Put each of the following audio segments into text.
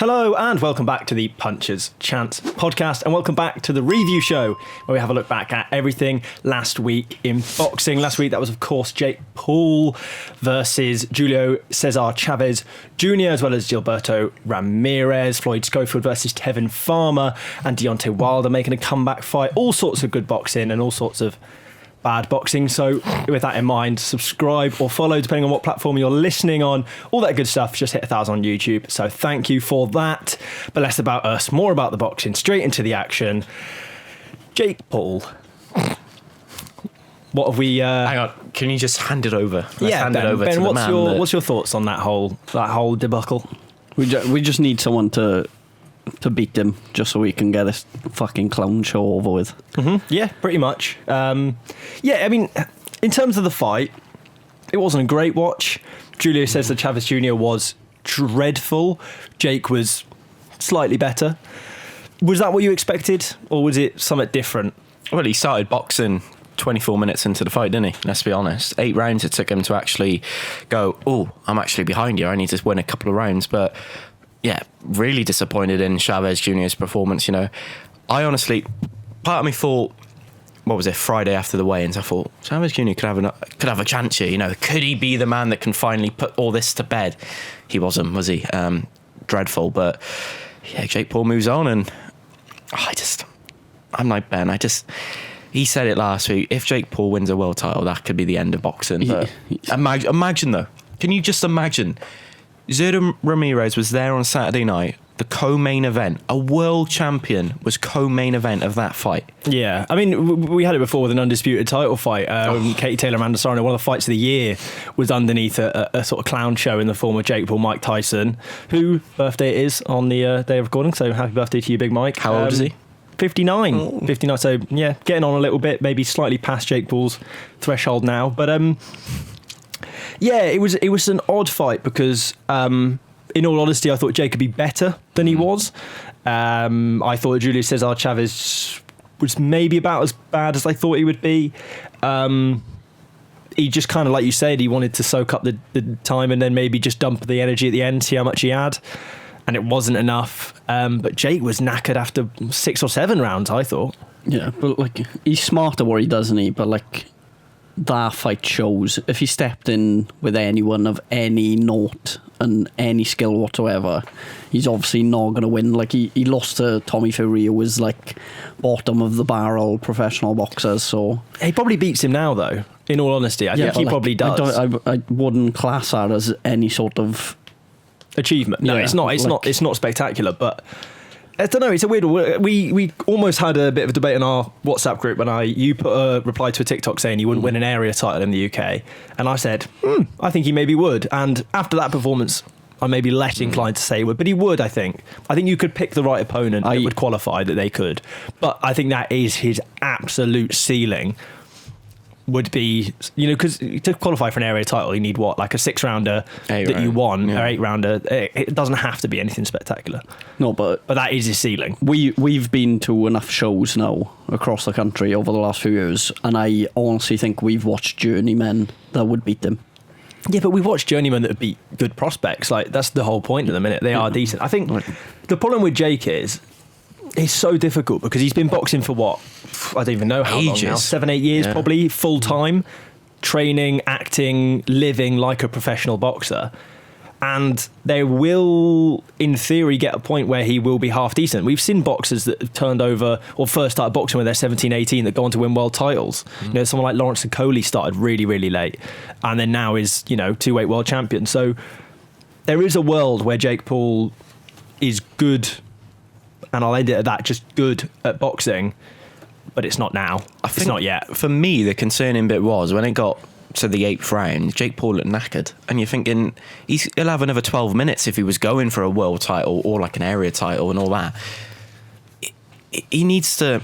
Hello and welcome back to the Puncher's Chance podcast, and welcome back to the review show where we have a look back at everything last week in boxing. Last week that was of course Jake Paul versus Julio Cesar Chavez Jr, as well as Gilberto Ramirez, Floyd Schofield versus Tevin Farmer, and Deontay Wilder making a comeback fight. All sorts of good boxing and all sorts of bad boxing. So with that in mind, subscribe or follow depending on what platform you're listening on. All that good stuff. Just hit 1,000 on YouTube. So thank you for that. But less about us, more about the boxing. Straight into the action. Jake Paul. What have we? Hang on. Can you just hand it over? Hand it over to the man. What's your thoughts on that whole debacle? We just need someone to beat him just so we can get this fucking clown show over with. Mm-hmm. Yeah, pretty much. I mean, in terms of the fight, it wasn't a great watch. Julio Cesar Chavez Jr. was dreadful. Jake was slightly better. Was that what you expected, or was it something different? Well, he started boxing 24 minutes into the fight, didn't he? Let's be honest. 8 rounds it took him to actually go, oh, I'm actually behind you. I need to win a couple of rounds. But yeah, really disappointed in Chavez Jr.'s performance. You know, I honestly, part of me thought, what was it, Friday after the weigh-ins, I thought Chavez Jr. could have a chance here. You know, could he be the man that can finally put all this to bed? He wasn't, was he? Dreadful. But yeah, Jake Paul moves on, and I'm like Ben. He said it last week. If Jake Paul wins a world title, that could be the end of boxing. But imagine though. Can you just imagine? Zurdo Ramirez was there on Saturday night, the co-main event. A world champion was co-main event of that fight. Yeah, I mean, we had it before with an undisputed title fight. Katie Taylor, Amanda Serrano, one of the fights of the year, was underneath a sort of clown show in the form of Jake Paul, Mike Tyson, who birthday it is on the day of recording. So happy birthday to you, Big Mike. How old is he? 59. Oh. 59, so yeah, getting on a little bit, maybe slightly past Jake Paul's threshold now. But yeah, it was an odd fight because, in all honesty, I thought Jake could be better than he was. I thought Julio Cesar Chavez was maybe about as bad as I thought he would be. He just kind of, like you said, he wanted to soak up the time and then maybe just dump the energy at the end, see how much he had. And it wasn't enough. But Jake was knackered after 6 or 7 rounds, I thought. Yeah, but like, he's smart at what he does, isn't he? But like, that fight shows if he stepped in with anyone of any note and any skill whatsoever, he's obviously not going to win. Like, he lost to Tommy Fury, who was like bottom of the barrel professional boxers. So he probably beats him now, though. In all honesty, I think he probably does. I wouldn't class that as any sort of achievement. No, yeah, it's not. It's not spectacular, but I don't know. It's a weird one. We almost had a bit of a debate in our WhatsApp group when you put a reply to a TikTok saying he wouldn't win an area title in the UK, and I said, I think he maybe would. And after that performance, I may be less inclined to say he would, but he would. I think you could pick the right opponent that would qualify, that they could. But I think that is his absolute ceiling. Would be, you know, because to qualify for an area title, you need what, like a 6-rounder that you won, or 8-rounder. It doesn't have to be anything spectacular. No, but that is his ceiling. We've been to enough shows now across the country over the last few years, and I honestly think we've watched journeymen that would beat them. Yeah, but we've watched journeymen that beat good prospects. Like, that's the whole point at the minute. They are decent. I think the problem with Jake is it's so difficult because he's been boxing for what? I don't even know how long now. 7-8 years probably, full time, training, acting, living like a professional boxer. And they will, in theory, get a point where he will be half decent. We've seen boxers that have turned over or first started boxing when they're 17, 18 that go on to win world titles. You know, someone like Lawrence Coley started really, really late and then now is, you know, 2-weight world champion. So there is a world where Jake Paul is good, and I'll end it at that, just good at boxing, but it's not now. It's not yet. For me, the concerning bit was when it got to the 8th round, Jake Paul looked knackered, and you're thinking he'll have another 12 minutes if he was going for a world title or like an area title and all that. He needs to.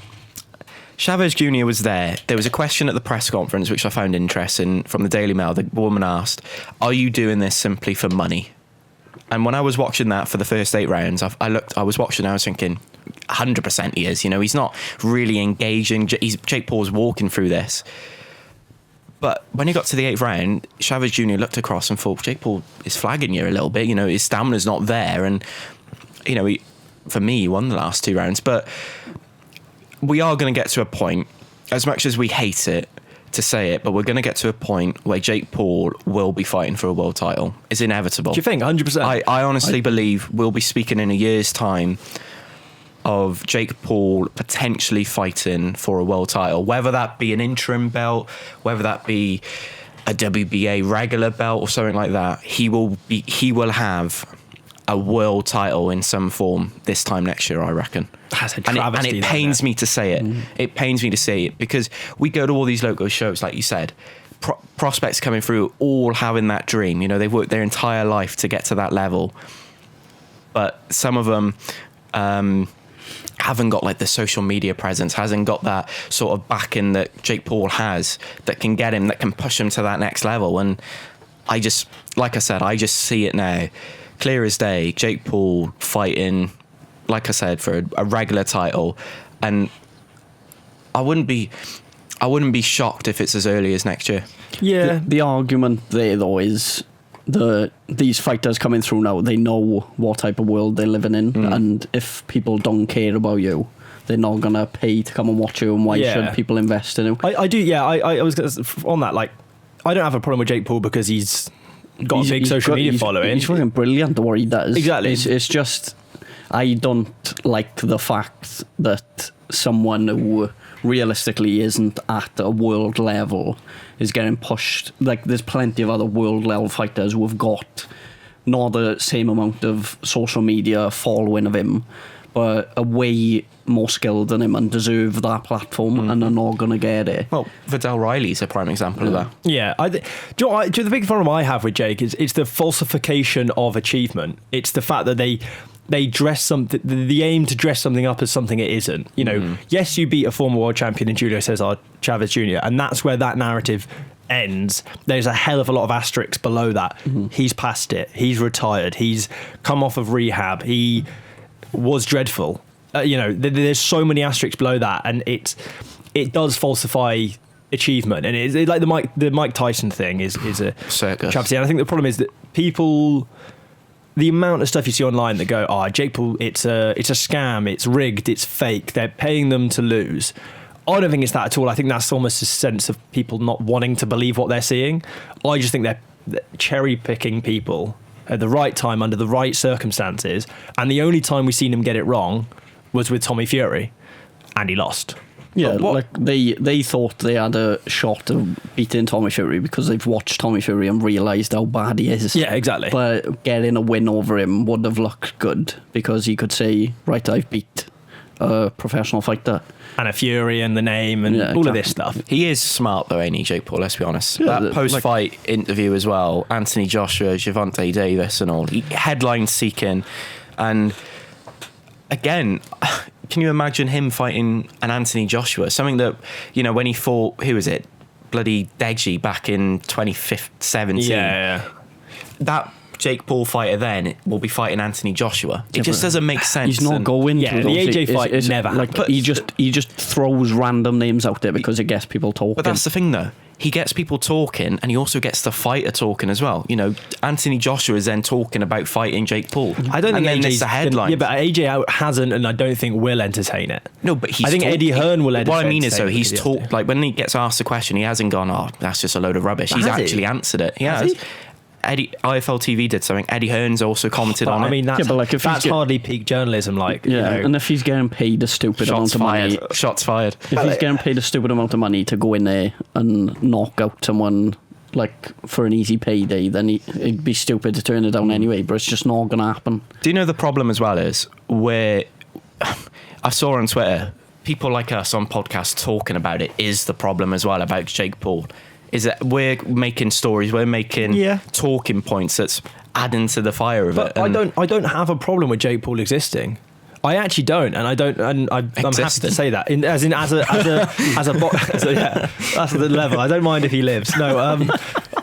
Chavez Jr. was there. There was a question at the press conference which I found interesting from the Daily Mail. The woman asked, "Are you doing this simply for money?" And when I was watching that for the first 8 rounds, I was watching, I was thinking, 100% he is. You know, he's not really engaging. Jake Paul's walking through this. But when he got to the 8th round, Chavez Jr. looked across and thought, Jake Paul is flagging you a little bit. You know, his stamina's not there. And you know, for me, he won the last 2 rounds. But we are going to get to a point, as much as we hate it to say it, but we're going to get to a point where Jake Paul will be fighting for a world title. It's inevitable. Do you think 100%? I honestly believe we'll be speaking in a year's time of Jake Paul potentially fighting for a world title, whether that be an interim belt, whether that be a WBA regular belt or something like that. He will have a world title in some form this time next year, I reckon. That's a And travesty, it pains me to say it. It pains me to say it because we go to all these local shows, like you said, prospects coming through, all having that dream. You know, they've worked their entire life to get to that level, but some of them haven't got like the social media presence, hasn't got that sort of backing that Jake Paul has, that can get him, that can push him to that next level. And I just, like I said, I just see it now, clear as day. Jake Paul fighting, like I said, for a regular title, and I wouldn't be shocked if it's as early as next year. Yeah. The argument there, though, is these fighters coming through now, they know what type of world they're living in, and if people don't care about you, they're not going to pay to come and watch you, and why should people invest in you? I do, yeah. I was gonna, on that, like, I don't have a problem with Jake Paul because he's got a big social media following. He's fucking brilliant at what he does. Exactly. It's just, I don't like the fact that someone who realistically isn't at a world level is getting pushed. Like, there's plenty of other world level fighters who have got not the same amount of social media following of him, but are way more skilled than him and deserve that platform, and are not going to get it. Well, Vidal Riley's a prime example of that. Yeah, do you know the big problem I have with Jake is it's the falsification of achievement. It's the fact that they dress something, the aim to dress something up as something it isn't. You know, yes, you beat a former world champion in Julio Cesar Chavez Jr, and that's where that narrative ends. There's a hell of a lot of asterisks below that. He's past it. He's retired. He's come off of rehab. He was dreadful. You know, there's so many asterisks below that, and it does falsify achievement. And it's like the Mike Tyson thing is a circus. travesty. And I think the problem is that people, the amount of stuff you see online that go, Jake Paul, it's a scam, it's rigged, it's fake, they're paying them to lose. I don't think it's that at all. I think that's almost a sense of people not wanting to believe what they're seeing. I just think they're cherry picking people at the right time under the right circumstances, and the only time we've seen him get it wrong was with Tommy Fury, and he lost. Yeah, like they thought they had a shot of beating Tommy Fury because they've watched Tommy Fury and realised how bad he is. Yeah, exactly. But getting a win over him would have looked good because he could say, right, I've beat a professional fighter. And a Fury and the name and all of this stuff. He is smart though, ain't he, Jake Paul? Let's be honest. Yeah, that post-fight interview as well, Anthony Joshua, Gervonta Davis and all, headline seeking. And again, can you imagine him fighting an Anthony Joshua? Something that, you know, when he fought, who was it? Bloody Deji back in 2017. Yeah. That Jake Paul fighter then will be fighting Anthony Joshua. It just doesn't make sense. He's not going to. Yeah, the AJ fight never like, happened. he just throws random names out there because it gets people talking. But that's the thing though. He gets people talking, and he also gets the fighter talking as well. You know, Anthony Joshua is then talking about fighting Jake Paul. I don't think AJ's the headline. Yeah, but AJ hasn't, and I don't think will entertain it. No, but I think Eddie Hearn will entertain it. What I mean is, though, he's talked, like, when he gets asked a question, he hasn't gone, "Oh, that's just a load of rubbish." He's actually answered it. He has. IFL TV did something. Eddie Hearn's also commented on it. I mean, that's, but like, if that's hardly peak journalism. Like, you know. And if he's getting paid a stupid amount of money, Shots fired. If he's getting paid a stupid amount of money to go in there and knock out someone like for an easy payday, then it'd be stupid to turn it down anyway. But it's just not going to happen. Do you know the problem as well is where I saw on Twitter people like us on podcasts talking about it is the problem as well about Jake Paul. Is that we're making stories, we're making talking points that's adding to the fire of it. I don't have a problem with Jake Paul existing. I actually don't, and I'm happy to say that. As a that's the level. I don't mind if he lives. No,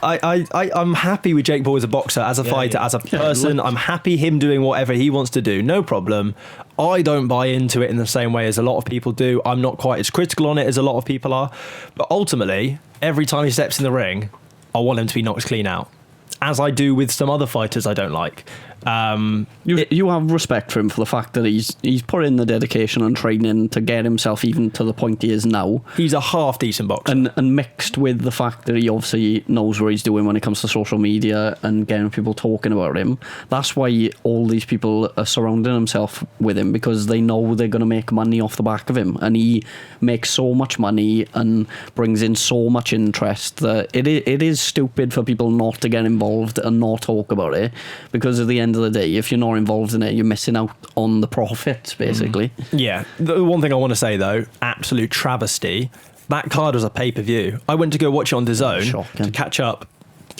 I'm happy with Jake Paul as a boxer, as a fighter, as a person. I'm happy him doing whatever he wants to do. No problem. I don't buy into it in the same way as a lot of people do. I'm not quite as critical on it as a lot of people are. But ultimately, every time he steps in the ring, I want him to be knocked clean out, as I do with some other fighters I don't like. You have respect for him for the fact that he's put in the dedication and training to get himself even to the point he is now. He's a half decent boxer. And mixed with the fact that he obviously knows what he's doing when it comes to social media and getting people talking about him. That's why all these people are surrounding himself with him, because they know they're going to make money off the back of him. And he makes so much money and brings in so much interest that it is stupid for people not to get involved and not talk about it, because at the end of the day, if you're not involved in it, you're missing out on the profits, basically. Yeah. The one thing I want to say, though, absolute travesty, that card was a pay-per-view. I went to go watch it on DAZN to catch up,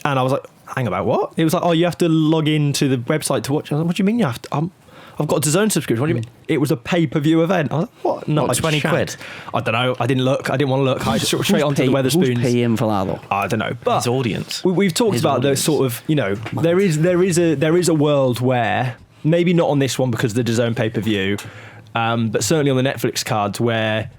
and I was like, hang about, what? It was like, oh, you have to log into the website to watch. I was like, what do you mean you have to? I've got a DAZN subscription. What do you mean? It was a pay-per-view event. I was like, what? No, what, 20 quid? I don't know. I didn't look. I didn't want to look. I just straight onto the Weatherspoons. Who's paying for that, though? I don't know. But his audience. We've talked about the sort of, there is a world where, maybe not on this one because of the DAZN pay-per-view, but certainly on the Netflix cards where,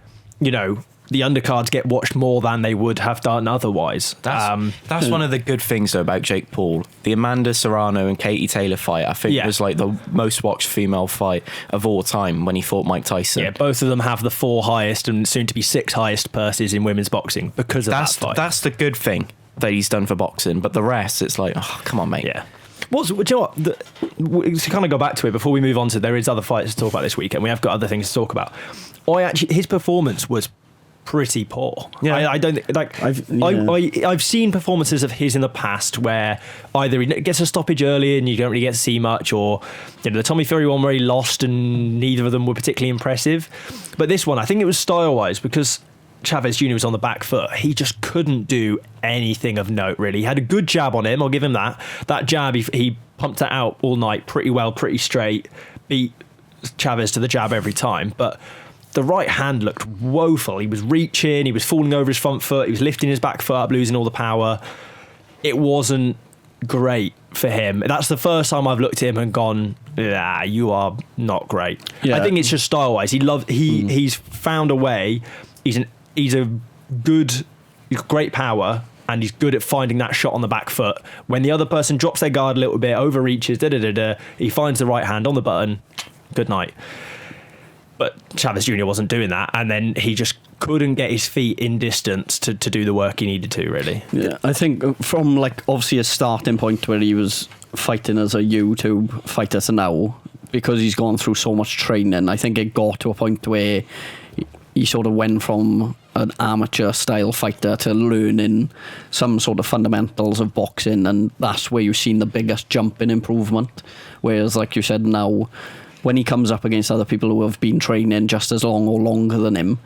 the undercards get watched more than they would have done otherwise. That's one of the good things, though, about Jake Paul. The Amanda Serrano and Katie Taylor fight, I think, was like the most watched female fight of all time when he fought Mike Tyson. Yeah, both of them have the 4 highest and soon to be 6 highest purses in women's boxing because of that fight. That's the good thing that he's done for boxing, but the rest, it's like, oh, come on, mate. Yeah. Do you know what? To kind of go back to it before we move on to, there is other fights to talk about this weekend. We have got other things to talk about. His performance was pretty poor. Yeah. I don't think, like, I've seen performances of his in the past where either he gets a stoppage early and you don't really get to see much, or the Tommy Fury one where he lost and neither of them were particularly impressive. But this one, I think it was style-wise, because Chavez Jr. was on the back foot. He just couldn't do anything of note, really. He had a good jab on him, I'll give him that. That jab, he pumped it out all night pretty well, pretty straight, beat Chavez to the jab every time, but the right hand looked woeful. He was reaching, he was falling over his front foot, he was lifting his back foot up, losing all the power. It wasn't great for him. That's the first time I've looked at him and gone, yeah, you are not great. Yeah. I think it's just style-wise. He's found a way. He's a great power, and he's good at finding that shot on the back foot. When the other person drops their guard a little bit, overreaches, he finds the right hand on the button. Good night. But Chavez Jr. wasn't doing that, and then he just couldn't get his feet in distance to do the work he needed to, really. Yeah, I think from, like, obviously a starting point where he was fighting as a YouTube fighter to now, because he's gone through so much training, I think it got to a point where he sort of went from an amateur style fighter to learning some sort of fundamentals of boxing, and that's where you've seen the biggest jump in improvement. Whereas, like you said, now when he comes up against other people who have been training just as long or longer than him,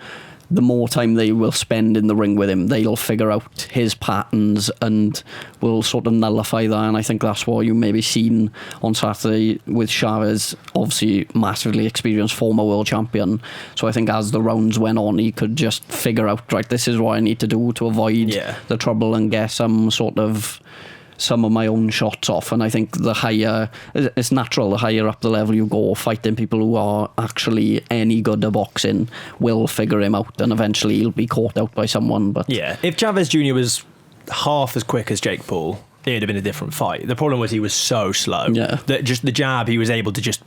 the more time they will spend in the ring with him, they'll figure out his patterns and will sort of nullify that. And I think that's what you maybe seen on Saturday with Chavez, obviously massively experienced former world champion. So I think as the rounds went on, he could just figure out, right, this is what I need to do to avoid the trouble and get some of my own shots off. And I think the higher, it's natural, the higher up the level you go, fighting people who are actually any good at boxing will figure him out, and eventually he'll be caught out by someone. But yeah, if Chavez Jr. was half as quick as Jake Paul, it'd have been a different fight. The problem was he was so slow that just the jab, he was able to just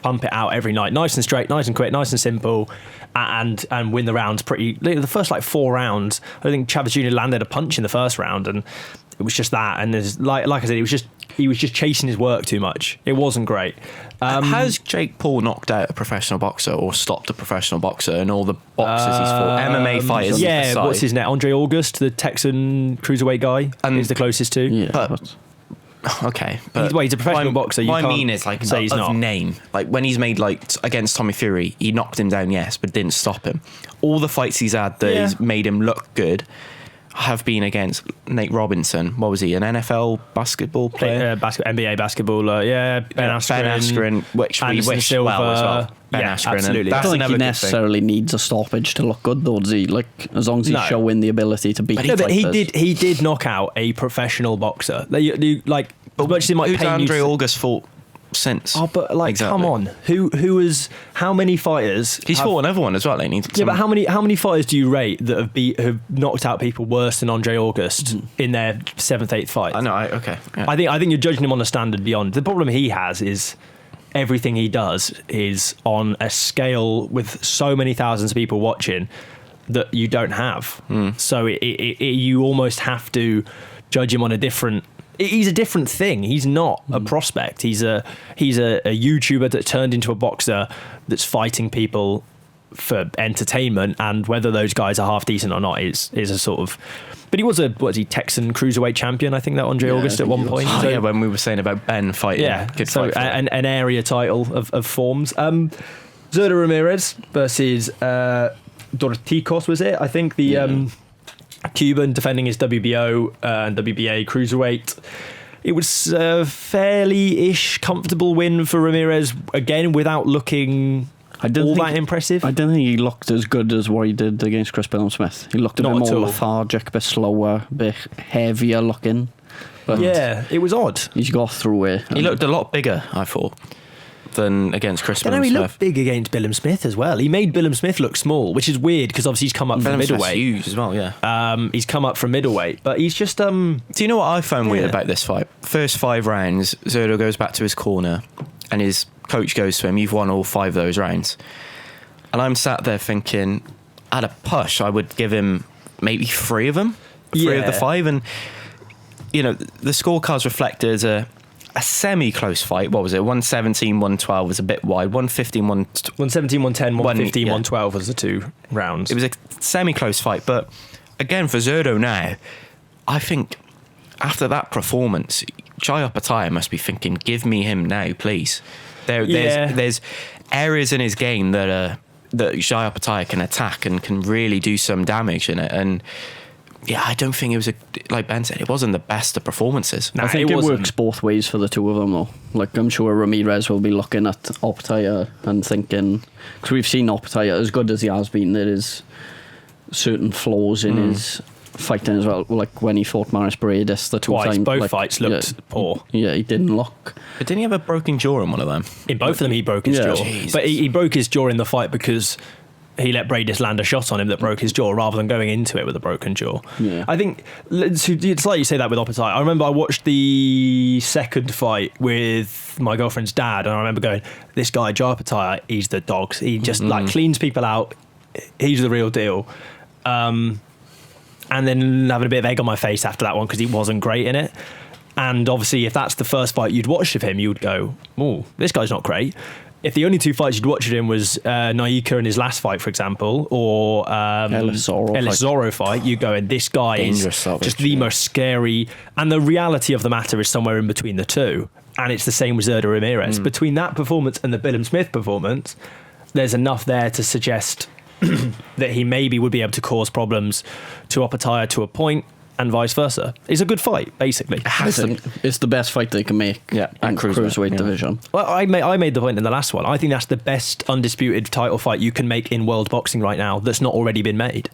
pump it out every night, nice and straight, nice and quick, nice and simple, and win the rounds pretty. The first 4 rounds, I think Chavez Jr. landed a punch in the first round, and it was just that. And there's like I said, he was just chasing his work too much. It wasn't great. Has Jake Paul knocked out a professional boxer or stopped a professional boxer in all the boxers he's fought? MMA fighters. Yeah, what's his name? Andre August, the Texan cruiserweight guy, and he's the closest to. Yeah, but okay, but he's a professional boxer. What I mean is, like, say he's not. Name, like when he's made, like, against Tommy Fury, he knocked him down, yes, but didn't stop him. All the fights he's had that has made him look good have been against Nate Robinson. What was he, an NFL basketball player? NBA basketballer, Ben Askren, which Anderson we wish Silva, well as well. Ben Askren, absolutely. I don't think he necessarily needs a stoppage to look good, though, does he? Like, as long as he's showing the ability to beat fighters. But he did knock out a professional boxer. But who's Andre August fought since. Oh, but like, Exactly. come on, who is? How many fighters? He's fought another one as well. Ain't he? Yeah, but how many fighters do you rate that have knocked out people worse than Andre August in their 7th, 8th fight? I know. Okay. Yeah. I think you're judging him on a standard beyond. The problem he has is everything he does is on a scale with so many thousands of people watching that you don't have. So you almost have to judge him on a different. He's a different thing. He's not a prospect. He's a YouTuber that turned into a boxer that's fighting people for entertainment, and whether those guys are half decent or not is a sort of. But he was Texan cruiserweight champion, I think, that Andre August at one point. So, when we were saying about Ben fighting, good fight. An area title of forms. Zurdo Ramirez versus Dorticos, was it? I think the Cuban defending his WBO and WBA cruiserweight. It was a fairly-ish comfortable win for Ramirez, again, without looking that impressive. I don't think he looked as good as what he did against Chris Smith. He looked a bit more lethargic, a bit slower, a bit heavier looking. But yeah, it was odd. He's got through it. He looked a lot bigger, I thought, than against Chris Smith. He looked big against Billum Smith as well. He made Billum Smith look small, which is weird because obviously he's come up from middleweight. Huge as well, yeah. He's come up from middleweight, but he's just. Do you know what I found weird about this fight? First 5 rounds, Zurdo goes back to his corner, and his coach goes to him. You've won all 5 of those rounds, and I'm sat there thinking, at a push, I would give him maybe 3 of them, 3 of the 5, and the scorecards reflected a semi-close fight. What was it? 117, 112 was a bit wide. 115, 117, 110, 115, 112 was the 2 rounds. It was a semi-close fight, but again, for Zurdo now, I think after that performance, Jai Opetaia must be thinking, give me him now, please. There's areas in his game that Jai Opetaia can attack and can really do some damage in it, and I don't think it was like Ben said, it wasn't the best of performances. I think it works both ways for the two of them, though. Like, I'm sure Ramirez will be looking at Opetaia and thinking, because we've seen Opetaia, as good as he has been, there is certain flaws in his fighting as well. Like when he fought Maris Paredes, the 2 times, both fights looked poor. Yeah, he didn't look. But didn't he have a broken jaw in one of them? In both of them, he broke his jaw. Jesus. But he broke his jaw in the fight because he let Paredes land a shot on him that broke his jaw rather than going into it with a broken jaw. Yeah. I think it's like you say that with Opetaia. I remember I watched the second fight with my girlfriend's dad, and I remember going, this guy, Jai Opetaia, he's the dogs. He just cleans people out. He's the real deal. And then having a bit of egg on my face after that one because he wasn't great in it. And obviously, if that's the first fight you'd watched of him, you would go, oh, this guy's not great. If the only 2 fights you'd watched of him was Naika in his last fight, for example, or Ellis Zorro fight, you go, and this guy is just the most scary. And the reality of the matter is somewhere in between the two. And it's the same with Zurdo Ramirez. Between that performance and the Billum Smith performance, there's enough there to suggest that he maybe would be able to cause problems to Opetaia to a point, and vice versa. It's a good fight, basically. It's the best fight they can make in cruiserweight division. Well, I made the point in the last one. I think that's the best undisputed title fight you can make in world boxing right now that's not already been made.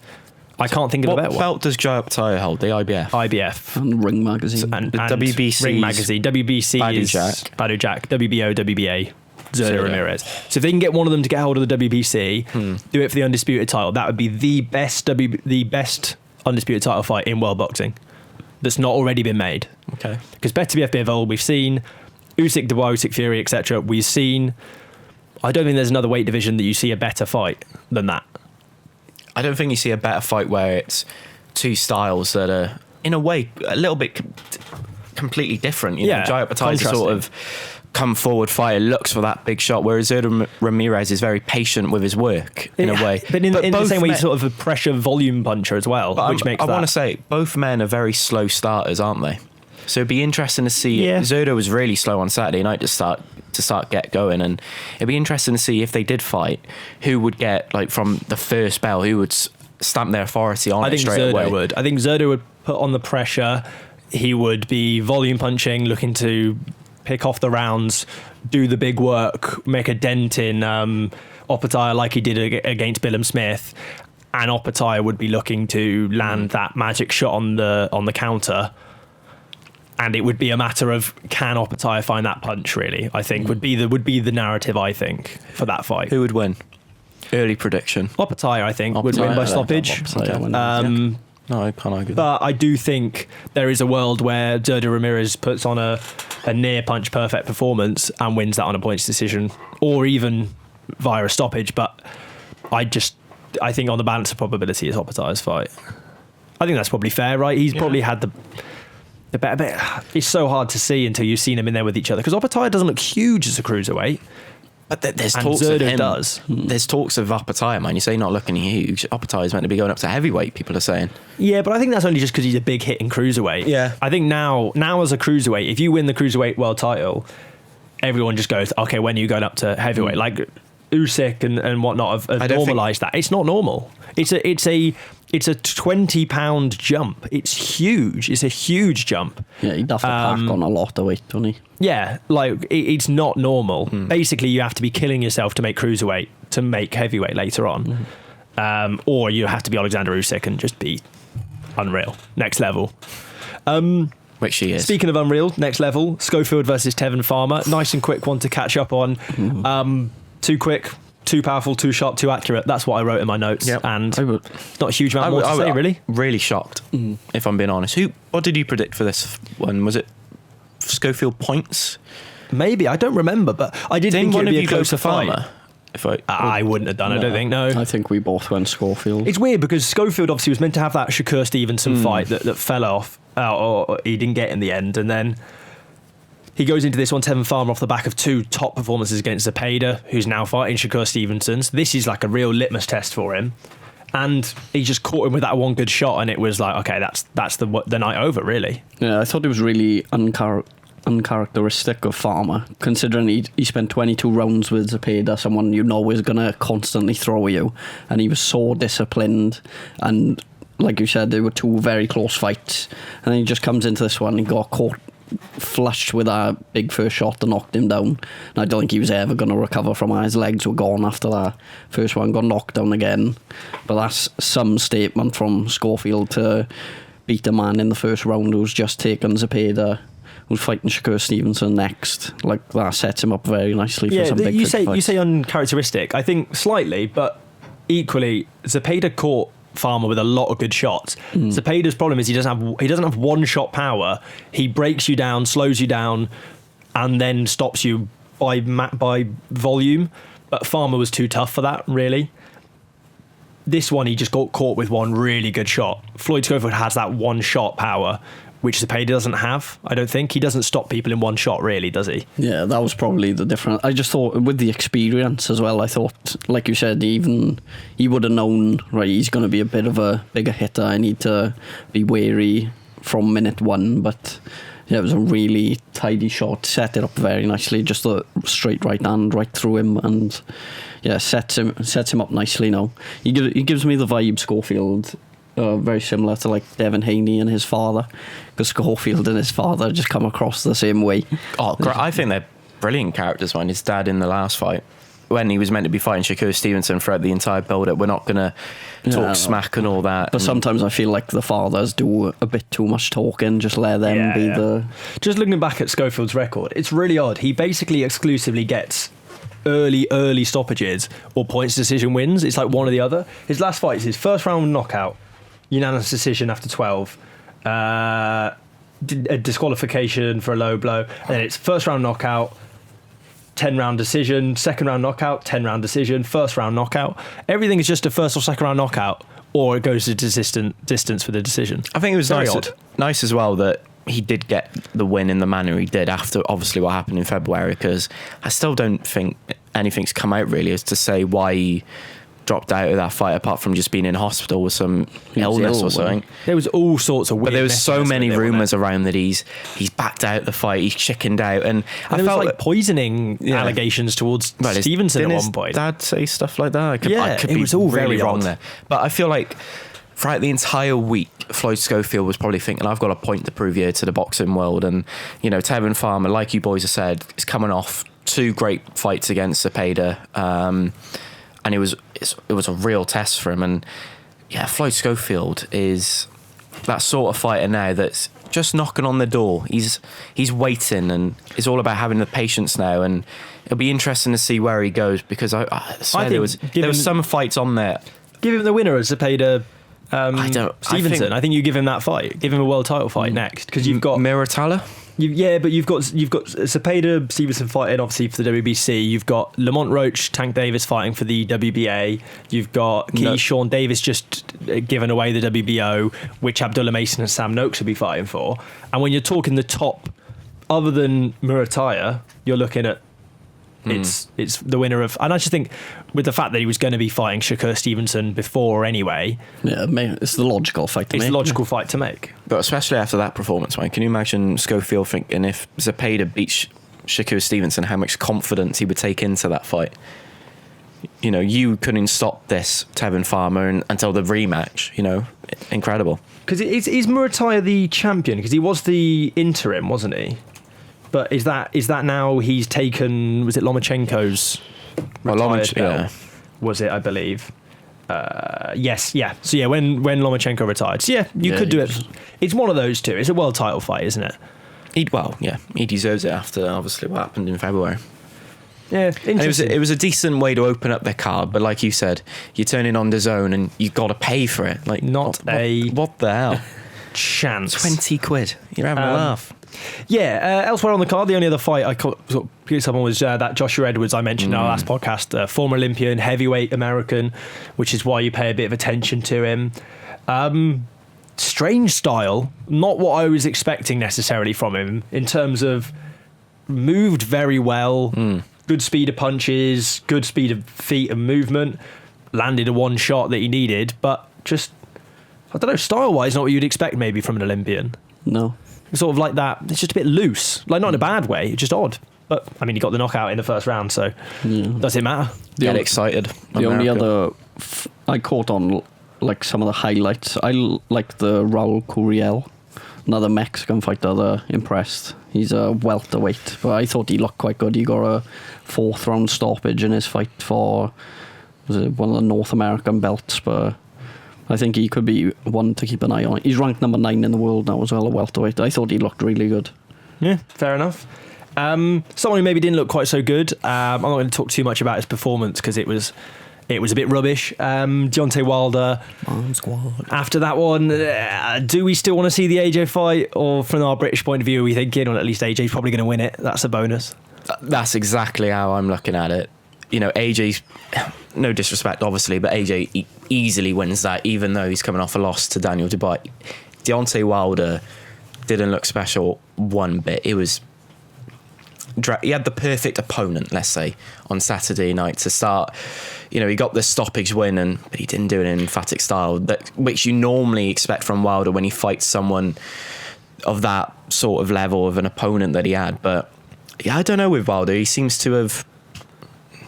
I can't think of a better one. What belt does Jai Opetaia hold? The IBF? IBF. And Ring Magazine. And WBC. Ring Magazine. WBC Badu is Jack. Badu Jack. WBO, WBA. Zurdo Ramirez. So if they can get one of them to get hold of the WBC, do it for the undisputed title, that would be the best undisputed title fight in world boxing that's not already been made. Okay. Because Beterbiev Bivol, we've seen Usyk, Dubois, Usyk Fury, etc. We've seen. I don't think there's another weight division that you see a better fight than that. I don't think you see a better fight where it's 2 styles that are, in a way, a little bit completely different. Jai Opetaia sort of come forward fighter, looks for that big shot, whereas Zurdo Ramirez is very patient with his work in a way. But in the same way, he's sort of a pressure volume puncher as well, which makes that. I want to say, both men are very slow starters, aren't they? So it'd be interesting to see. Zurdo was really slow on Saturday night to get going, and it'd be interesting to see if they did fight, who would get, like, from the first bell, who would stamp their authority on it straight away. I think Zurdo would put on the pressure. He would be volume punching, looking to pick off the rounds, do the big work, make a dent in Opetaia like he did against Billum Smith, and Opetaia would be looking to land that magic shot on the counter. and it would be a matter of can Opetaia find that punch. Really, I think would be the narrative. I think for that fight. Who would win? Early prediction. Opetaia, I think, would win by stoppage. No, I can't argue that. But I do think there is a world where Zurdo Ramirez puts on a near punch perfect performance and wins that on a points decision, or even via a stoppage. But I think on the balance of probability, it's Opetaia's fight. I think that's probably fair, right? He's probably had the better bit. It's so hard to see until you've seen them in there with each other, because Opetaia doesn't look huge as a cruiserweight. But there's And talks Zurdo of him. does. There's talks of Opetaia, man. You say not looking huge. Opetaia's meant to be going up to heavyweight, people are saying. Yeah, but I think that's only just because he's a big hit in cruiserweight. Yeah. I think now as a cruiserweight, if you win the cruiserweight world title, everyone just goes, okay, when are you going up to heavyweight? Like Usyk and whatnot have normalised that. It's not normal. It's a 20-pound jump. It's huge. It's a huge jump. Yeah, he'd have to pack on a lot of weight, don't he? Yeah, like it's not normal. Basically, you have to be killing yourself to make cruiserweight to make heavyweight later on, or you have to be Alexander Usyk and just be unreal, next level. Which she is. Speaking of unreal, next level, Schofield versus Tevin Farmer. Nice and quick one to catch up on. Too quick, too powerful, too sharp, too accurate. That's what I wrote in my notes. Yep. And not a huge amount more to say, really. Really shocked, if I'm being honest. What did you predict for this one? Was it Schofield points? Maybe, I don't remember, but I did think it would be a closer fight. I wouldn't have done. I don't think. No, I think we both went Schofield. It's weird because Schofield obviously was meant to have that Shakur Stevenson fight that fell off, or he didn't get in the end, and then he goes into this one, Tevin Farmer, off the back of two top performances against Opetaia, who's now fighting Shakur Stevenson. So this is like a real litmus test for him, and he just caught him with that one good shot, and it was like, okay, that's the night over, really. Yeah, I thought it was really uncharacteristic of Farmer, considering he spent 22 rounds with Opetaia, someone you know is going to constantly throw you, and he was so disciplined, and like you said, they were two very close fights, and then he just comes into this one and he got caught flushed with a big first shot that knocked him down, and I don't think he was ever going to recover from it. His legs were gone after that first one, got knocked down again, but that's some statement from Schofield to beat a man in the first round who's just taken Opetaia, who's fighting Shakur Stevenson next. Like, that sets him up very nicely for some big fights. You say uncharacteristic. I think slightly, but equally, Opetaia caught Farmer with a lot of good shots. Zepaida's problem is he doesn't have one shot power. He breaks you down, slows you down, and then stops you by volume. But Farmer was too tough for that, really. This one, he just got caught with one really good shot. Floyd Schofield has that one shot power, which Opetaia doesn't have. I don't think he doesn't stop people in one shot, really, does he? Yeah, that was probably the difference. I just thought with the experience as well, I thought, like you said, even he would have known, right, he's going to be a bit of a bigger hitter. I need to be wary from minute one. But yeah, it was a really tidy shot, set it up very nicely, just a straight right hand right through him, and yeah, sets him up nicely now. He gives me the vibe, Schofield, very similar to like Devin Haney and his father, because Schofield and his father just come across the same way. Oh, I think they're brilliant characters. One, his dad in the last fight, when he was meant to be fighting Shakur Stevenson throughout the entire build-up, we're not going to talk smack and all that. But sometimes I feel like the fathers do a bit too much talking, just let them be the... Just looking back at Schofield's record, it's really odd. He basically exclusively gets early stoppages or points decision wins. It's like one or the other. His last fight is his first round knockout, unanimous decision after 12, a disqualification for a low blow, and then it's first round knockout, 10-round decision, second round knockout, 10-round decision, first round knockout. Everything is just a first or second round knockout, or it goes to distance for the decision. I think it was very odd. Nice as well that he did get the win in the manner he did after obviously what happened in February, because I still don't think anything's come out really as to say why he dropped out of that fight, apart from just being in hospital with some illness or something. There was all sorts of weird, but there was so many rumours around that he's backed out the fight, he's chickened out, and I there felt was like poisoning allegations towards Stevenson at one point. Dad say stuff like that. I could it be was all really very wrong odd there, but I feel like throughout the entire week, Floyd Schofield was probably thinking, I've got a point to prove here to the boxing world. And, you know, Tevin Farmer, like you boys have said, is coming off two great fights against Opetaia. And it was a real test for him. And, yeah, Floyd Schofield is that sort of fighter now that's just knocking on the door. He's waiting, and it's all about having the patience now. And it'll be interesting to see where he goes, because I swear there was some fights on there. Give him the winner as Zepeda Stevenson. I think you give him that fight. Give him a world title fight next, because you've got Muratalla. But you've got Zepeda Stevenson fighting obviously for the WBC. You've got Lamont Roach, Tank Davis fighting for the WBA. You've got Sean Davis just given away the WBO, which Abdullah Mason and Sam Noakes will be fighting for. And when you're talking the top, other than Muratalla, you're looking at it's the winner of, and I just think with the fact that he was going to be fighting Shakur Stevenson before anyway, it's the logical fight to make. It's the logical fight to make. But especially after that performance, man, can you imagine Schofield thinking if Zepeda beats Shakur Stevenson, how much confidence he would take into that fight? You know, you couldn't stop this Tevin Farmer until the rematch. You know, incredible. Because is Muratalla the champion? Because he was the interim, wasn't he? But is that now he's taken? Was it Lomachenko's retired belt? Was it? I believe. Yes, yeah. So yeah, when Lomachenko retired, so yeah, you could do it. It's one of those two. It's a world title fight, isn't it? He deserves it after obviously what happened in February. Yeah, interesting. And it was a decent way to open up their card, but like you said, you're turning on the zone and you got to pay for it. Like what the hell? Chance. 20 quid. You're having a laugh. Yeah, elsewhere on the card, the only other fight I picked up on was that Joshua Edwards I mentioned in our last podcast, former Olympian, heavyweight American, which is why you pay a bit of attention to him. Strange style, not what I was expecting necessarily from him in terms of moved very well, good speed of punches, good speed of feet and movement, landed a one shot that he needed, but just, I don't know, style-wise, not what you'd expect maybe from an Olympian. No. Sort of like that. It's just a bit loose, like not in a bad way. It's just odd. But I mean, he got the knockout in the first round, so does it matter? Get excited. The only other I caught on like some of the highlights. I like the Raul Curiel, another Mexican fighter. That impressed. He's a welterweight, but I thought he looked quite good. He got a 4th round stoppage in his fight for one of the North American belts, but I think he could be one to keep an eye on. He's ranked number 9 in the world now as well, a welterweight. I thought he looked really good. Yeah, fair enough. Someone who maybe didn't look quite so good. I'm not going to talk too much about his performance because it was a bit rubbish. Deontay Wilder. Bomb squad. After that one, do we still want to see the AJ fight? Or from our British point of view, are we thinking, well, at least AJ's probably going to win it? That's a bonus. That's exactly how I'm looking at it. You know, AJ's, no disrespect, obviously, but AJ easily wins that, even though he's coming off a loss to Daniel Dubois. Deontay Wilder didn't look special one bit. He had the perfect opponent, let's say, on Saturday night to start. You know, he got the stoppage win, but he didn't do it in emphatic style, which you normally expect from Wilder when he fights someone of that sort of level of an opponent that he had. But yeah, I don't know with Wilder. He seems to have.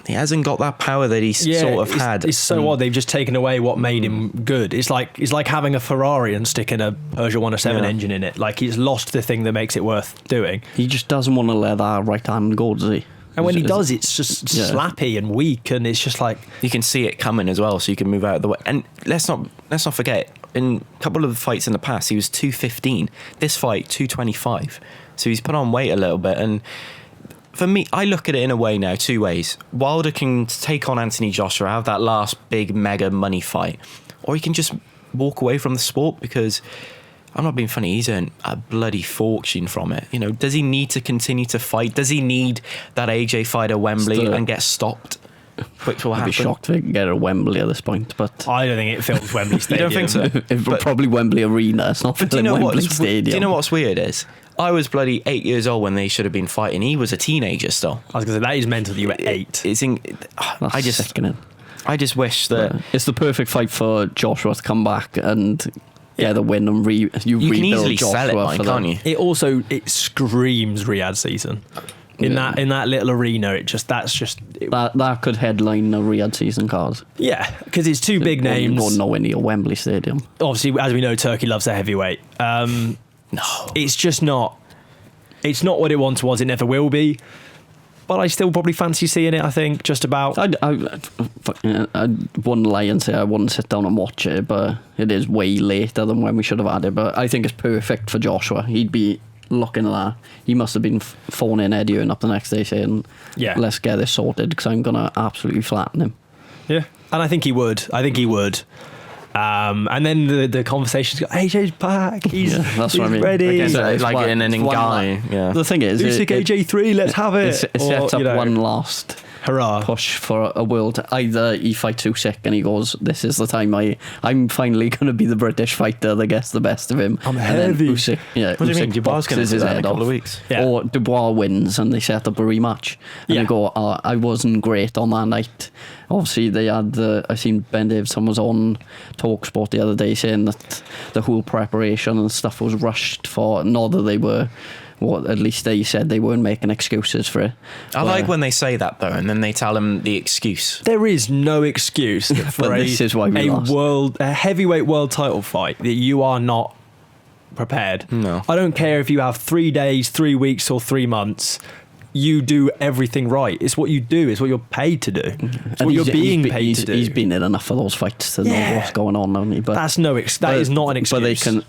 He hasn't got that power that he sort of had. It's so odd. They've just taken away what made him good. It's like having a Ferrari and sticking a Peugeot 107 engine in it. Like, he's lost the thing that makes it worth doing. He just doesn't want to let that right hand go, does he? And when he does, it's just slappy and weak, and it's just like you can see it coming as well, so you can move out of the way. And let's not forget, in a couple of the fights in the past, he was 215. This fight, 225. So he's put on weight a little bit, and for me, I look at it in a way now, 2 ways. Wilder can take on Anthony Joshua, have that last big mega money fight, or he can just walk away from the sport, because I'm not being funny, he's earned a bloody fortune from it. You know, does he need to continue to fight? Does he need that AJ fight at Wembley and get stopped? Which will happen. I'd be shocked if he can get at Wembley at this point, but I don't think it fills Wembley Stadium. You don't think so? Probably Wembley Arena. It's not filling Wembley Stadium. Do you know what's weird is? I was bloody 8 years old when they should have been fighting. He was a teenager still. I was going to say, that is mental. You were 8. That's sickening. I just wish that it's the perfect fight for Joshua to come back and get the win and you can easily Joshua sell it, Mike, can't you? It screams Riyadh season. In that little arena, that could headline a Riyadh season card. Yeah, because it's two big names. Not nowhere near Wembley Stadium. Obviously, as we know, Turkey loves a heavyweight. No, it's just not. It's not what it once was. It never will be. But I still probably fancy seeing it. I think just about. I I wouldn't lie and say I wouldn't sit down and watch it, but it is way later than when we should have had it. But I think it's perfect for Joshua. He'd be looking at that. He must have been phoning Eddie Hearn up the next day saying, let's get this sorted because I'm going to absolutely flatten him. Yeah, and I think he would. And then the conversations go, AJ's back. He's ready. Again, like in an guy. Yeah. The thing is, Usyk AJ3, let's have it. It sets up one last hurrah push for a world. Either he fights Usyk and he goes, this is the time I'm finally going to be the British fighter that gets the best of him. I'm heavy. Usyk, what do you mean? Dubois going to do that in a couple of weeks? Yeah. Or Dubois wins and they set up a rematch. And they go, I wasn't great on that night. Obviously, they had I seen Ben Davidson was on TalkSport the other day saying that the whole preparation and stuff was rushed for, not that they were, at least they said they weren't making excuses for it. I like when they say that, though, and then they tell them the excuse. There is no excuse for this is why we lost. A heavyweight world title fight that you are not prepared. No. I don't care if you have 3 days, 3 weeks, or 3 months. You do everything right. It's what you do. It's what you're paid to do. It's what you're being paid to do. He's been in enough of those fights to know what's going on, hasn't he? But that is not an excuse. But they can.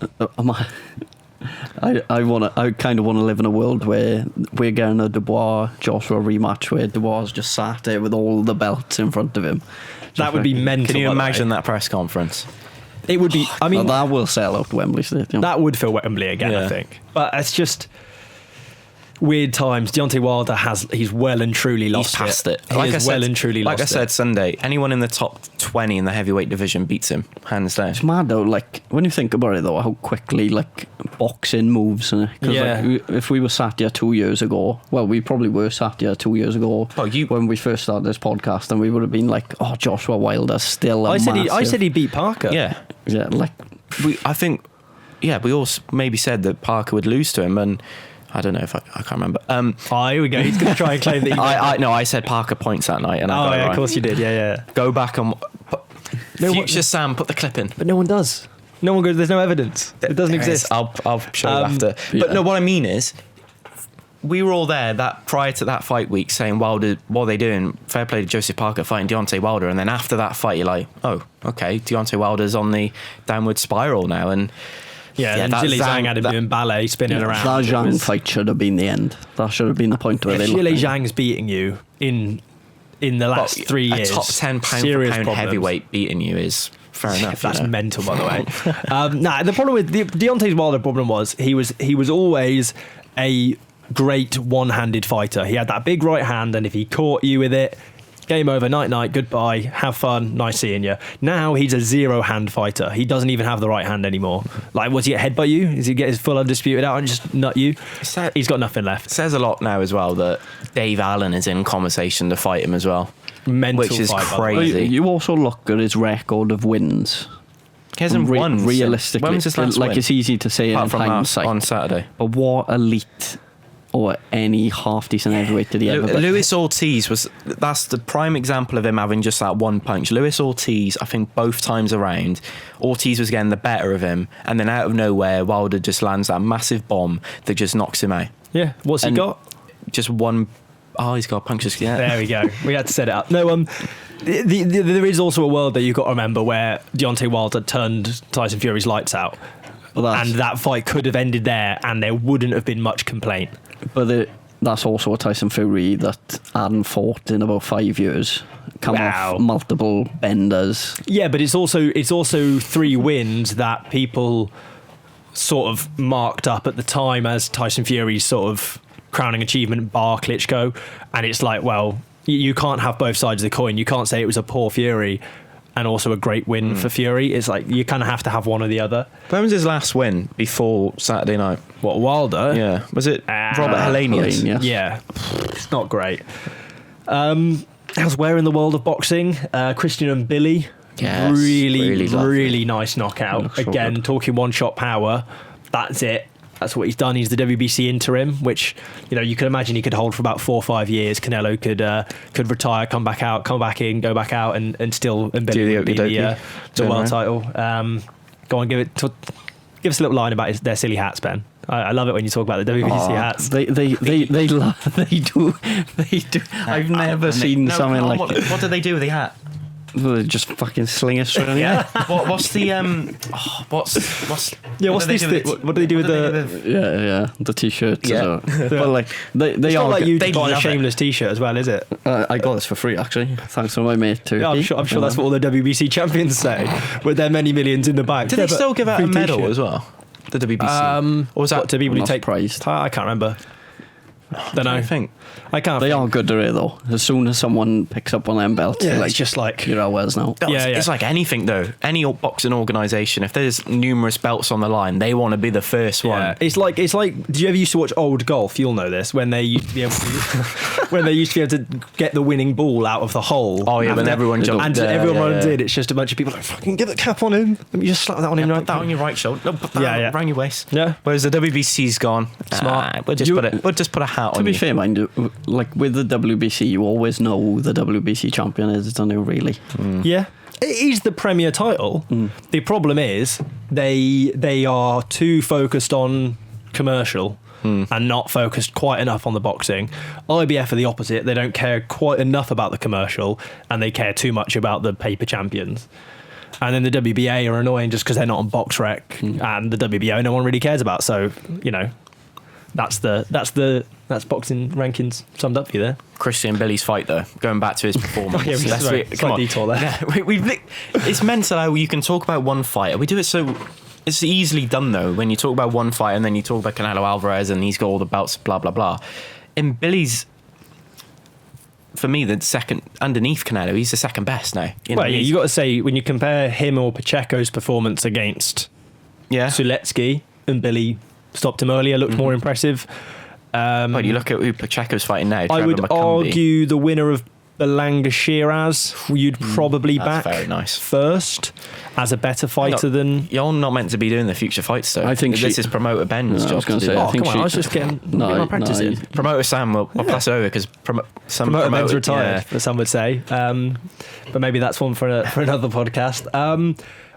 I kind of want to live in a world where we're getting a Dubois Joshua rematch where Dubois just sat there with all the belts in front of him. That would be mental. Can you imagine that press conference? It would be. I mean, that will sell out Wembley Stadium. That would fill Wembley again, I think. But it's just weird times. Deontay Wilder he's well and truly lost it. He has well and truly lost it. Like I said Sunday, anyone in the top 20 in the heavyweight division beats him, hands down. It's mad though, like when you think about it though, how quickly like boxing moves. Cause like, if we were sat here 2 years ago, well, we probably were sat here 2 years ago when we first started this podcast, and we would have been like, oh, Joshua Wilder's still I said he beat Parker. Yeah, like we all maybe said that Parker would lose to him, and I don't know if I can't remember. Here we go. He's going to try and claim that. I said Parker points that night, and I got it right. Of course you did. Yeah. Go back and future Sam, put the clip in. But no one does. No one goes. There's no evidence. It doesn't exist. I'll show you after. But no, what I mean is, we were all there prior to that fight week saying, Wilder, what are they doing? Fair play to Joseph Parker fighting Deontay Wilder, and then after that fight, you're like, oh, okay, Deontay Wilder's on the downward spiral now, and. And Zhilei Zhang had him doing ballet, spinning around. That Zhang fight should have been the end. That should have been the point where if Zhilei Zhang's beating you in the last 3 years, a top 10 pound for pound heavyweight beating you is fair enough. That's mental, by the way. The problem with Deontay Wilder problem was he was always a great one-handed fighter. He had that big right hand, and if he caught you with it, game over, night, goodbye, have fun, nice seeing you. Now he's a zero-hand fighter. He doesn't even have the right hand anymore. Like, was he a headbutt you? Does he get his full undisputed out and just nut you? He's got nothing left. It says a lot now as well that Dave Allen is in conversation to fight him as well. Mental which is fight, crazy. You also look at his record of wins. He hasn't won. Realistically, when was his last win? It's easy to say apart in from hindsight. On Saturday. But what elite or any half-decent heavyweight did he ever beat? Luis Ortiz that's the prime example of him having just that one punch. Luis Ortiz, I think both times around, Ortiz was getting the better of him, and then out of nowhere, Wilder just lands that massive bomb that just knocks him out. Yeah, what's he got? Just one. Oh, he's got punches. Yeah, there we go. We had to set it up. No, there is also a world that you've got to remember where Deontay Wilder turned Tyson Fury's lights out. And that fight could have ended there, and there wouldn't have been much complaint. But that's also a Tyson Fury that hadn't fought in about 5 years. Come off multiple benders. Yeah, but it's also 3 wins that people sort of marked up at the time as Tyson Fury's sort of crowning achievement, bar Klitschko. And it's like, well, you can't have both sides of the coin. You can't say it was a poor Fury and also a great win for Fury. It's like you kind of have to have one or the other. When was his last win before Saturday night? What, Wilder? Yeah. Was it Robert Helenius? Yeah. It's not great. Elsewhere in the world of boxing, Christian Mbilli. Yes, really nice knockout. Again, talking one-shot power. That's it. That's what he's done. He's the WBC interim, which, you know, you can imagine he could hold for about 4 or 5 years. Canelo could retire, come back out, come back in, go back out, and still Mbilli would be the world title. Go on, give us a little line about their silly hats, Ben. I love it when you talk about the WBC hats. They do. I've never seen something like. What do they do with the hat? Just fucking sling it straight in the air. What's the what's What do they do with the? Yeah, the t-shirts. Yeah. But like they It's are. not like you they buying a love it. Shameless t-shirt as well, is it? I got this for free actually. Thanks to my mate too. Yeah, I'm sure that's what all the WBC champions say with their many millions in the bank. Did they still give out a medal as well? The WBC. Or was that to people I'm who not take surprised. I can't remember. Don't know. I think. I can't. They think. are good at it though. As soon as someone picks up on them belts, Yeah, like, it's just like you're ours now. Yeah, It's like anything though. Any boxing organisation, if there's numerous belts on the line, they want to be the first one. Yeah, it's like. Did you ever used to watch old golf? You'll know this when they used to be able to get the winning ball out of the hole. Oh yeah, when everyone jumped and there, everyone yeah, runs yeah. in. It's just a bunch of people like fucking get the cap on him. Let me just slap that on him. Put that on your right shoulder. No, put that around your waist. Yeah. Whereas the WBC's gone. Smart. We'll just put a hat on. To be you. fair, mind you, like with the WBC, you always know who the WBC champion is, don't you? Really? Yeah. It is the premier title. The problem is they are too focused on commercial and not focused quite enough on the boxing. IBF are the opposite. They don't care quite enough about the commercial and they care too much about the paper champions. And then the WBA are annoying just because they're not on BoxRec and the WBO no one really cares about. So, you know, that's boxing rankings summed up for you there. Christian Mbilli's fight though, going back to his performance. Come on, detour there. Yeah, it's mental how you can talk about one fighter. We do it so. It's easily done though when you talk about one fight and then you talk about Canelo Alvarez and he's got all the belts, blah blah blah. And Mbilli's, for me, the second underneath Canelo, he's the second best now. You know, You got to say when you compare him or Pacheco's performance against Suletsky, and Mbilli stopped him earlier, looked more impressive. But you look at who Pacheco's fighting now. I would Trevor McCumbee. argue the winner of Belanga Shiraz, you'd probably That's back very nice. first as a better fighter than. You're not meant to be doing the future fights though. I think this is promoter Ben's job to do that. I Oh, think come on! I was just getting my practice in. Promoter Sam, I'll pass it over because Promoter Ben's retired, as some would say. But maybe that's one for another podcast.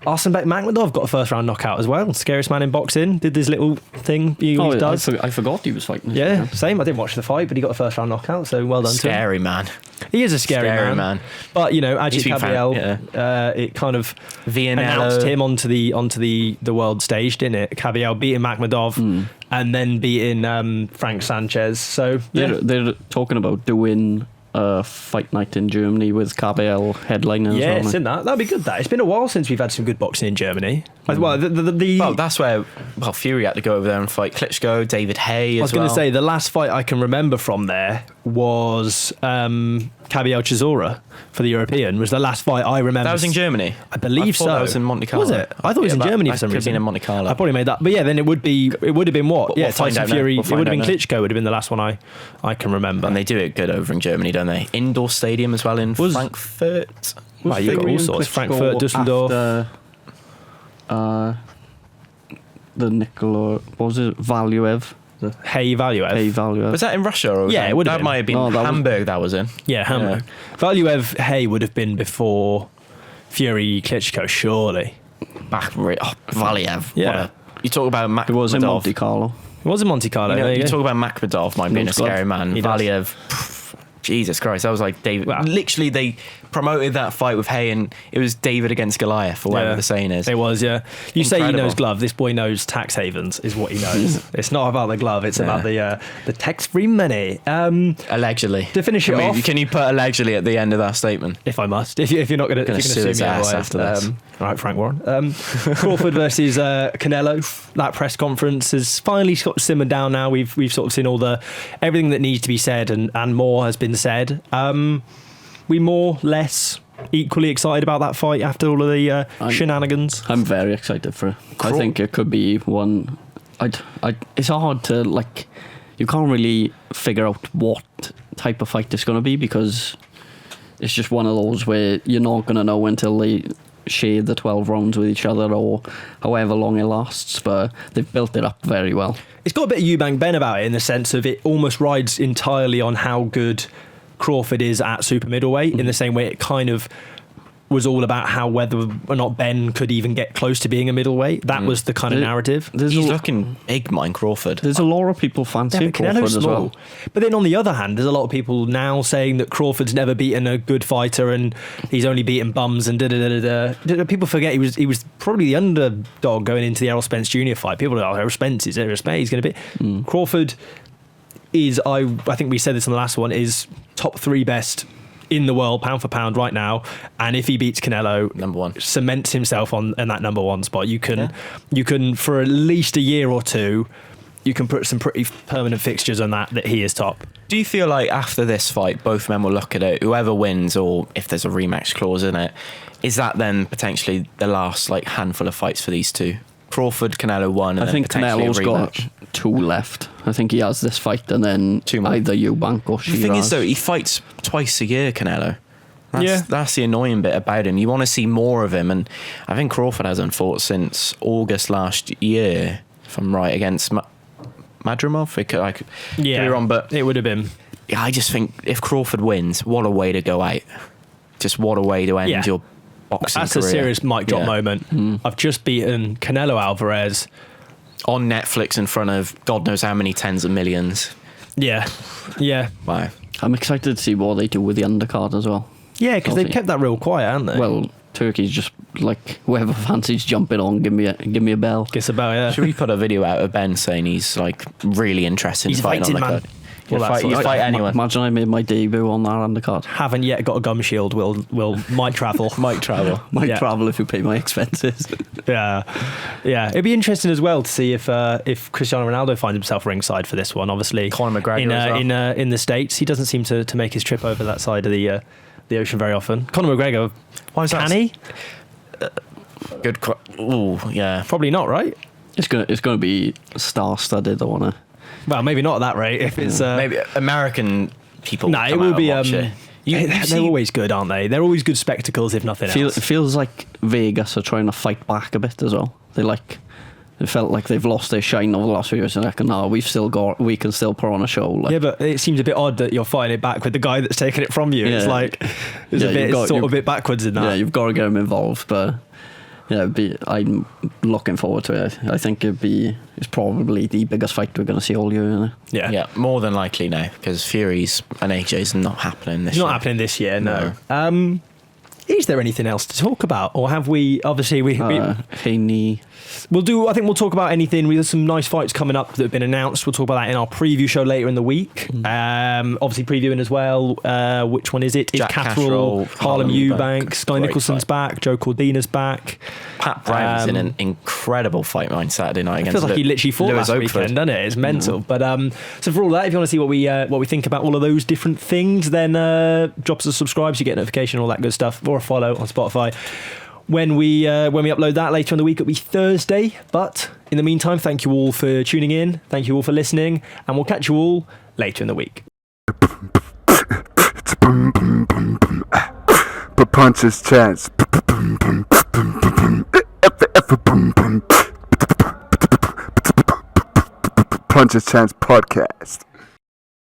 Arsenbek Makhmudov got a first round knockout as well. Scariest man in boxing. Did this little thing he always does. I forgot he was fighting. Yeah, same. I didn't watch the fight, but he got a first round knockout. So well done to him. Scary man. He is a scary man. But you know, Ajit Kabiel, it kind of announced him onto the world stage, didn't it? Kabiel beating Makhmudov and then beating Frank Sanchez. So they're talking about doing a fight night in Germany with Kabiel headlining. Yeah, as well, it's in that. That'd be good. It's been a while since we've had some good boxing in Germany. Well, that's where Fury had to go over there and fight Klitschko, David Hay. I was going to say the last fight I can remember from there was Kabiel Chisora for the European. Was the last fight I remember. That was in Germany. I believe so. That was in Monte Carlo. Was it? I thought it was in Germany for some reason. Been in Monte Carlo. I probably made that. But yeah, then it would have been what? We'll Tyson Fury. It would have been Klitschko. Would have been the last one I can remember. And they do it good over in Germany, don't they? Indoor stadium as well in Frankfurt. Well, you've got all sorts. Frankfurt, Dusseldorf. The Nicola, what was it? Valuev. Hey Valuev. Was that in Russia? Or Yeah, it would have been. That might have been Hamburg that was in. Yeah, Hamburg. Valuev Hay would have been before Fury Klitschko, surely. Valiev. Yeah. You talk about Makhmudov. It was in Monte Carlo. It was in Monte Carlo. You talk about Makhmudov might being a scary man. He Valiev. Jesus Christ, that was like David. Wow. Literally, they promoted that fight with Hay, and it was David against Goliath, or whatever the saying is. It was, yeah. You Incredible. say he knows glove. This boy knows tax havens, is what he knows. It's not about the glove. It's about the tax-free money. Allegedly. To finish it off, can you put allegedly at the end of that statement? If I must, if you're not going to sue me after this. All right, Frank Warren. Crawford versus Canelo. That press conference has finally sort of simmered down. Now we've sort of seen everything that needs to be said and more has been said. We more less equally excited about that fight after all of the shenanigans. I'm very excited for it. I think it could be one. It's hard to you can't really figure out what type of fight it's going to be because it's just one of those where you're not going to know until they share the 12 rounds with each other or however long it lasts, but they've built it up very well. It's got a bit of Eubank Ben about it in the sense of it almost rides entirely on how good Crawford is at super middleweight in the same way it kind of was all about how whether or not Ben could even get close to being a middleweight. That was the kind of narrative. He's looking big, Mike Crawford. There's a lot of people fancy Crawford as well. But then on the other hand, there's a lot of people now saying that Crawford's never beaten a good fighter and he's only beaten bums and da-da-da-da-da. People forget he was probably the underdog going into the Errol Spence Jr. fight. People are like, Errol Spence, he's going to be... Crawford is, I think we said this on the last one, is top 3 best in the world, pound for pound, right now. And if he beats Canelo, number 1, cements himself in that number 1 spot. You can for at least a year or two, you can put some pretty permanent fixtures on that he is top. Do you feel like after this fight, both men will look at it, whoever wins, or if there's a rematch clause in it, is that then potentially the last like handful of fights for these two? Crawford, Canelo 1, and I think Canelo's got 2 left. I think he has this fight and then 2 more. Either Eubank or Shiraz. The thing is, though, he fights twice a year, Canelo. That's the annoying bit about him. You want to see more of him, and I think Crawford hasn't fought since August last year, if I'm right, against Madrimov. I could be wrong, but it would have been. Yeah, I just think if Crawford wins, what a way to go out. Just what a way to end your boxing That's career. A serious mic drop moment. I've just beaten Canelo Alvarez on Netflix in front of God knows how many tens of millions. Yeah. Wow. I'm excited to see what they do with the undercard as well. Yeah, because they've kept that real quiet, haven't they? Well, Turkey's just like, whoever fancies jumping on, give me a bell. Guess about, yeah. Should we put a video out of Ben saying he's like really interested in fighting on the card? You fight anyone. Imagine I made my debut on that undercard. Haven't yet got a gum shield. Might travel. Might travel. Might travel if you pay my expenses. Yeah. It'd be interesting as well to see if Cristiano Ronaldo finds himself ringside for this one. Obviously, Conor McGregor in the States, he doesn't seem to make his trip over that side of the ocean very often. Conor McGregor, can he? Good. Ooh, yeah. Probably not, right? It's gonna be star-studded. I wanna. Well, maybe not at that rate. If it's maybe American people. No, it will be. They're always good, aren't they? They're always good spectacles, if nothing else. It feels like Vegas are trying to fight back a bit as well. It felt like they've lost their shine over the last few years, and we can still put on a show. Like. Yeah, but it seems a bit odd that you're fighting it back with the guy that's taking it from you. Yeah. It's like a bit backwards in that. Yeah, you've got to get him involved, but yeah, I'm looking forward to it. I think it's probably the biggest fight we're going to see all year. Yeah, more than likely now, because Fury's and AJ's not happening this year. Not happening this year, no. Is there anything else to talk about, or have we? Obviously, Haney. I think we'll talk about anything. We have some nice fights coming up that have been announced. We'll talk about that in our preview show later in the week. Obviously, previewing as well. Which one is it? It's Jack Catterall, Harlem Eubanks, Guy Great Nicholson's fight. back, Joe Cordina's back. Pat Brown's in an incredible fight on Saturday night against. Feels like he literally fought Lewis last Oakford. weekend, doesn't it? It's mental. But so for all that, if you want to see what we think about all of those different things, then drop us a subscribe so you get a notification, all that good stuff, or a follow on Spotify. When we upload that later in the week, it'll be Thursday. But in the meantime, thank you all for tuning in. Thank you all for listening, and we'll catch you all later in the week. Punches chance. Punches Chance Podcast.